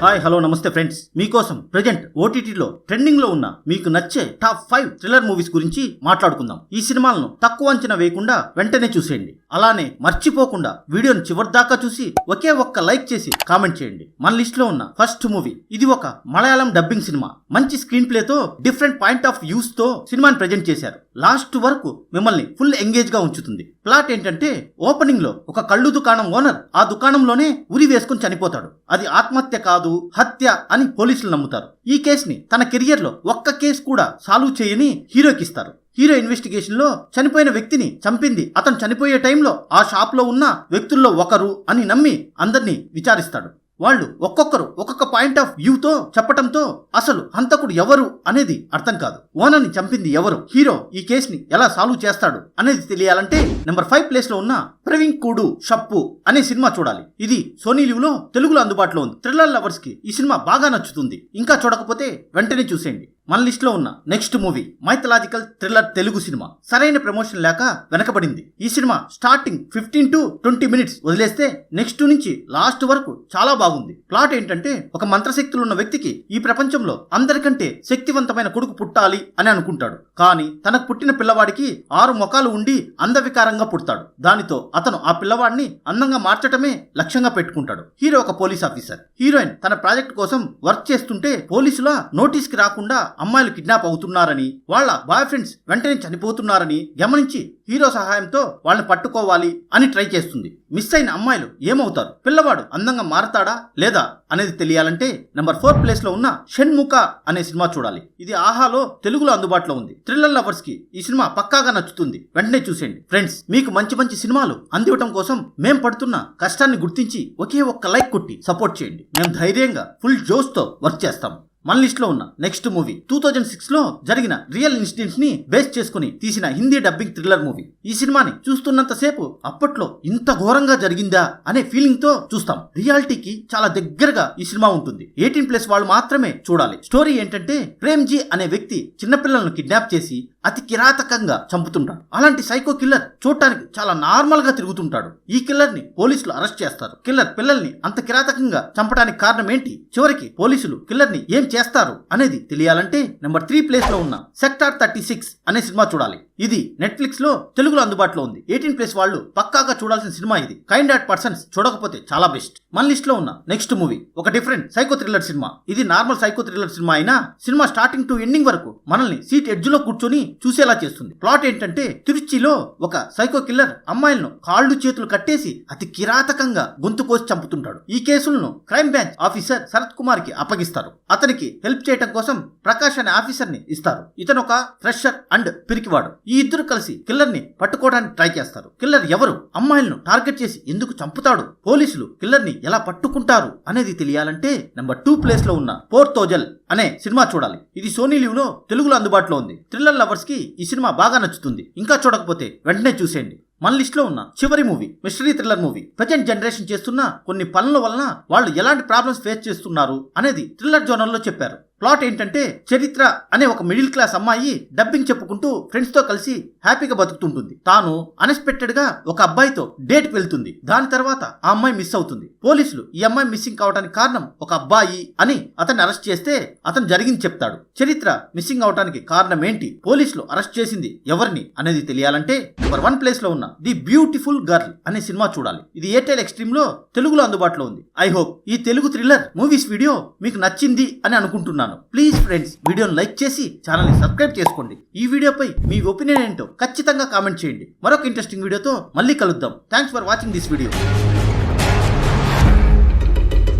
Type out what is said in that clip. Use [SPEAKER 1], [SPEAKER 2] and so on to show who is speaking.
[SPEAKER 1] Hi hello నమస్తే friends, మీకోసం present ఓటీటీలో ట్రెండింగ్ లో ఉన్న మీకు నచ్చే టాప్ 5 థ్రిల్లర్ మూవీస్ గురించి మాట్లాడుకుందాం. ఈ సినిమాలను తక్కువ అంచనా వేయకుండా వెంటనే చూసేయండి. అలానే మర్చిపోకుండా వీడియోని చివరిదాకా చూసి ఒకే ఒక్క లైక్ చేసి కామెంట్ చేయండి. మన లిస్ట్ లో ఉన్న ఫస్ట్ మూవీ, ఇది ఒక మలయాళం డబ్బింగ్ సినిమా. మంచి స్క్రీన్ ప్లే తో డిఫరెంట్ పాయింట్ ఆఫ్ వ్యూస్ తో సినిమాని ప్రెజెంట్ చేశారు. లాస్ట్ వరకు మిమ్మల్ని ఫుల్ ఎంగేజ్ గా ఉంచుతుంది. ప్లాట్ ఏంటంటే, ఓపెనింగ్ లో ఒక కళ్ళు దుకాణం ఓనర్ ఆ దుకాణంలోనే ఉరి వేసుకుని చనిపోతాడు. అది ఆత్మహత్య కాదు, హత్య అని పోలీసులు నమ్ముతారు. ఈ కేసుని తన కెరియర్ లో ఒక్క కేసు కూడా సాల్వ్ చేయని హీరోకి ఇస్తారు. హీరో ఇన్వెస్టిగేషన్ లో చనిపోయిన వ్యక్తిని చంపింది అతను చనిపోయే టైంలో ఆ షాప్ లో ఉన్న వ్యక్తుల్లో ఒకరు అని నమ్మి అందరినీ విచారిస్తాడు. వాళ్ళు ఒక్కొక్కరు ఒక్కొక్క పాయింట్ ఆఫ్ వ్యూతో చెప్పటంతో అసలు హంతకుడు ఎవరు అనేది అర్థం కాదు. ఓనర్ని చంపింది ఎవరు, హీరో ఈ కేసుని ఎలా సాల్వ్ చేస్తాడు అనేది తెలియాలంటే నెంబర్ 5 ప్లేస్ లో ఉన్న ప్రవీణ్ కూడు షప్పు అనే సినిమా చూడాలి. ఇది సోనీ లివ్ లో తెలుగులో అందుబాటులో ఉంది. థ్రిల్లర్ లవర్స్ కి ఈ సినిమా బాగా నచ్చుతుంది. ఇంకా చూడకపోతే వెంటనే చూసేయండి. మన లిస్ట్ లో ఉన్న next movie mythological thriller Telugu cinema. సరైన ప్రమోషన్ లేక వెనకబడింది. ఈ సినిమా స్టార్టింగ్ 15 to 20 minutes వదిలేస్తే నెక్స్ట్ నుంచి లాస్ట్ వరకు చాలా బాగుంది. ప్లాట్ ఏంటంటే, ఒక మంత్రశక్తులు ఉన్న వ్యక్తికి ఈ ప్రపంచంలో అందరికంటే శక్తివంతమైన కొడుకు పుట్టాలి అని అనుకుంటాడు. కానీ తనకు పుట్టిన పిల్లవాడికి 6 ముఖాలు ఉండి అందవికారంగా పుడతాడు. దానితో అతను ఆ పిల్లవాడిని అందంగా మార్చటమే లక్ష్యంగా పెట్టుకుంటాడు. హీరో ఒక పోలీస్ ఆఫీసర్. హీరోయిన్ తన ప్రాజెక్ట్ కోసం వర్క్ చేస్తుంటే పోలీసుల నోటీస్ కి రాకుండా అమ్మాయిలు కిడ్నాప్ అవుతున్నారని, వాళ్ళ బాయ్ ఫ్రెండ్స్ వెంటనే చనిపోతున్నారని గమనించి హీరో సహాయంతో వాళ్ళని పట్టుకోవాలి అని ట్రై చేస్తుంది. మిస్ అయిన అమ్మాయిలు ఏమవుతారు, పిల్లవాడు అందంగా మారతాడా లేదా అనేది తెలియాలంటే నెంబర్ 4 ప్లేస్ లో ఉన్న షణ్ముఖ అనే సినిమా చూడాలి. ఇది ఆహాలో తెలుగులో అందుబాటులో ఉంది. థ్రిల్లర్ లవర్స్ కి ఈ సినిమా పక్కాగా నచ్చుతుంది. వెంటనే చూసేయండి. ఫ్రెండ్స్, మీకు మంచి మంచి సినిమాలు అందివ్వటం కోసం మేం పడుతున్న కష్టాన్ని గుర్తించి ఒకే ఒక్క లైక్ కొట్టి సపోర్ట్ చేయండి. మేము ధైర్యంగా ఫుల్ జోష్ తో వర్క్ చేస్తాం. మన లిస్ట్ లో ఉన్న నెక్స్ట్ మూవీ 2006 లో జరిగిన రియల్ ఇన్సిడెంట్స్ ని బేస్ చేసుకుని తీసిన హిందీ డబ్బింగ్ థ్రిల్లర్ మూవీ. ఈ సినిమాని చూస్తున్నంత సేపు అప్పట్లో ఇంత ఘోరంగా జరిగిందా అనే ఫీలింగ్ తో చూస్తాం. రియాలిటీకి చాలా దగ్గరగా ఈ సినిమా ఉంటుంది. 18+ వాళ్ళు మాత్రమే చూడాలి. స్టోరీ ఏంటంటే, ప్రేమ్జీ అనే వ్యక్తి చిన్నపిల్లలను కిడ్నాప్ చేసి అతి కిరాతకంగా చంపుతుంటాడు. అలాంటి సైకో కిల్లర్ చూడటానికి చాలా నార్మల్ గా తిరుగుతుంటాడు. ఈ కిల్లర్ ని పోలీసులు అరెస్ట్ చేస్తారు. కిల్లర్ పిల్లల్ని అంత కిరాతకంగా చంపడానికి కారణం ఏంటి, చివరికి పోలీసులు కిల్లర్ ని ఏం చేస్తారు అనేది తెలియాలంటే నెంబర్ 3 ప్లేస్ లో ఉన్న సెక్టార్ 36 అనే సినిమా చూడాలి. ఇది నెట్ఫ్లిక్స్ లో తెలుగులో అందుబాటులో ఉంది. 18+ వాళ్ళు పక్కాగా చూడాల్సిన సినిమా ఇది. కైండ్ హార్ట్ పర్సన్స్ చూడకపోతే చాలా బెస్ట్. మన లిస్ట్ లో ఉన్న నెక్స్ట్ మూవీ ఒక డిఫరెంట్ సైకో థ్రిల్లర్ సినిమా. ఇది నార్మల్ సైకో థ్రిల్లర్ సినిమా అయినా సినిమా స్టార్టింగ్ టు ఎండింగ్ వరకు మనల్ని సీట్ ఎడ్జ్ లో కూర్చొని చూసేలా చేస్తుంది. ప్లాట్ ఏంటంటే, తిరుచిలో ఒక సైకో కిల్లర్ అమ్మాయిలను కాళ్ళు చేతులు కట్టేసి అతి కిరాతకంగా గొంతు కోసి చంపుతుంటాడు. ఈ కేసులను crime branch officer Sharath Kumar కి అప్పగిస్తారు. అతనికి హెల్ప్ చేయడం కోసం ప్రకాష్ అనే ఆఫీసర్ ని ఇస్తారు. ఇతను ఒక ఫ్రెషర్ అండ్ పిరికివాడు. ఈ ఇద్దరు కలిసి కిల్లర్ ని పట్టుకోవడానికి ట్రై చేస్తారు. కిల్లర్ ఎవరు, అమ్మాయిలను టార్గెట్ చేసి ఎందుకు చంపుతాడు, పోలీసులు కిల్లర్ ని ఎలా పట్టుకుంటారు అనేది తెలియాలంటే నెంబర్ 2 ప్లేస్ లో ఉన్న పోర్తోజల్ అనే సినిమా చూడాలి. ఇది సోనీ లివ్ లో తెలుగులో అందుబాటులో ఉంది. థ్రిల్లర్ లవర్స్ కి ఈ సినిమా బాగా నచ్చుతుంది. ఇంకా చూడకపోతే వెంటనే చూసేయండి. మన లిస్ట్ లో ఉన్న చివరి movie mystery thriller movie. Present generation చేస్తున్న కొన్ని పనుల వలన వాళ్ళు ఎలాంటి ప్రాబ్లమ్స్ ఫేస్ చేస్తున్నారు అనేది థ్రిల్లర్ జోనర్ లో చెప్పారు. ప్లాట్ ఏంటంటే, చరిత్ర అనే ఒక మిడిల్ క్లాస్ అమ్మాయి డబ్బింగ్ చెప్పుకుంటూ ఫ్రెండ్స్ తో కలిసి హ్యాపీగా బతుకుతుంటుంది. తాను అన్ఎక్స్పెక్టెడ్ గా ఒక అబ్బాయితో డేట్ వెళ్తుంది. దాని తర్వాత ఆ అమ్మాయి మిస్ అవుతుంది. పోలీసులు ఈ అమ్మాయి మిస్సింగ్ కావడానికి కారణం ఒక అబ్బాయి అని అతన్ని అరెస్ట్ చేస్తే అతను జరిగింది చెప్తాడు. చరిత్ర మిస్సింగ్ అవడానికి కారణం ఏంటి, పోలీసులు అరెస్ట్ చేసింది ఎవరిని అనేది తెలియాలంటే నెంబర్ 1 ప్లేస్ లో ఉన్న ది బ్యూటిఫుల్ గర్ల్ అనే సినిమా చూడాలి. ఇది ఎయిర్టెల్ ఎక్స్ట్రీమ్ లో తెలుగులో అందుబాటులో ఉంది. ఐ హోప్ ఈ తెలుగు థ్రిల్లర్ మూవీస్ వీడియో మీకు నచ్చింది అని అనుకుంటున్నాను. ప్లీజ్ ఫ్రెండ్స్, వీడియోని లైక్ చేసి ఛానల్ ని సబ్స్క్రైబ్ చేసుకోండి. ఈ వీడియోపై మీ ఒపీనియన్ ఏంటో ఖచ్చితంగా కామెంట్ చేయండి. మరొక ఇంట్రెస్టింగ్ వీడియోతో మళ్ళీ కలుద్దాం. Thanks for watching this video.